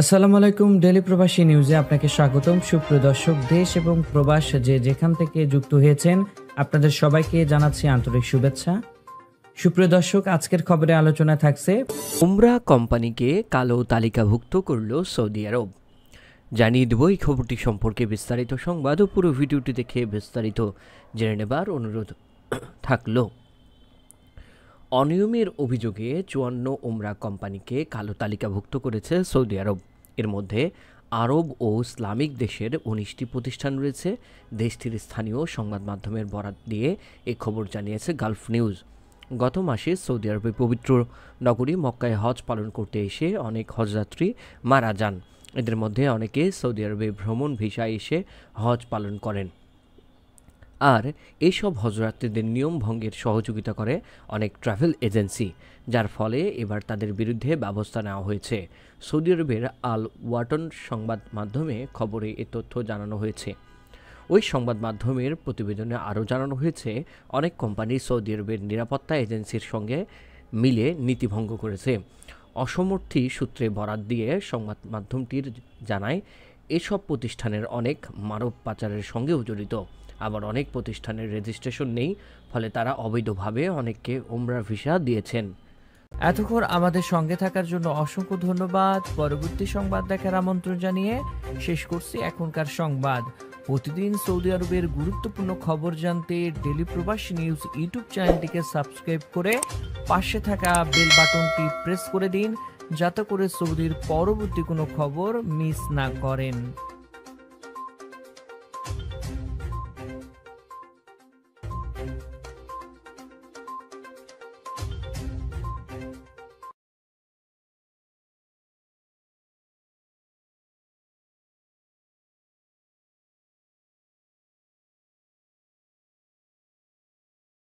আসসালামু আলাইকুম। ডেলি প্রবাসী নিউজে আপনাকে স্বাগতম। সুপ্রিয় দর্শক, দেশ এবং প্রবাস যে যেখান থেকে যুক্ত হয়েছেন আপনাদের সবাইকে জানাচ্ছি আন্তরিক শুভেচ্ছা। সুপ্রিয় দর্শক, আজকের খবরে আলোচনা থাকছে উমরা কোম্পানিকে কালো তালিকাভুক্ত করল সৌদি আরব। জানিয়ে দেব এই খবরটি সম্পর্কে বিস্তারিত সংবাদ ও পুরো ভিডিওটি দেখে বিস্তারিত জেনে নেবার অনুরোধ থাকলো। অনিয়মের অভিযোগে ৫৪ উমরা কোম্পানিকে কালো তালিকাভুক্ত করেছে সৌদি আরব। এর মধ্যে আরব ও ইসলামিক দেশের ১৯টি প্রতিষ্ঠান রয়েছে। দেশটির স্থানীয় সংবাদ মাধ্যমের বরাত দিয়ে এ খবর জানিয়েছে গালফ নিউজ। গত মাসে সৌদি আরবের পবিত্র নগরী মক্কায় হজ পালন করতে এসে অনেক হজযাত্রী মারা যান। এদের মধ্যে অনেকে সৌদি আরবে ভ্রমণ ভিসায় এসে হজ পালন করেন, আর এইসব হজযাত্রীদের নিয়ম ভঙ্গের সহযোগিতা করে অনেক ট্রাভেল এজেন্সি, যার ফলে এবার তাদের বিরুদ্ধে ব্যবস্থা নেওয়া হয়েছে। সৌদি আরবের আল ওয়াটন সংবাদ মাধ্যমে খবরে এ তথ্য জানানো হয়েছে। ওই সংবাদ মাধ্যমের প্রতিবেদনে আরও জানানো হয়েছে, অনেক কোম্পানি সৌদি আরবের নিরাপত্তা এজেন্সির সঙ্গে মিলে নীতিভঙ্গ করেছে। অসমর্থী সূত্রে বরাত দিয়ে সংবাদ মাধ্যমটির জানায়, এসব প্রতিষ্ঠানের অনেক মানব পাচারের সঙ্গেও জড়িত। আবার অনেক প্রতিষ্ঠানের রেজিস্ট্রেশন নেই, ফলে তারা অবৈধভাবে অনেককে উমরা ভিসা দিয়েছেন। এতক্ষণ আমাদের সঙ্গে থাকার জন্য অসংখ্য ধন্যবাদ। পরবর্তী সংবাদ দেখার আমন্ত্রণ জানিয়ে শেষ করছি এখনকার সংবাদ। প্রতিদিন সৌদি আরবের গুরুত্বপূর্ণ খবর জানতে ডেলি প্রবাসী নিউজ ইউটিউব চ্যানেলটিকে সাবস্ক্রাইব করে পাশে থাকা বেল বাটনটি প্রেস করে দিন, যাতে করে সৌদির পরবর্তী কোনো খবর মিস না করেন।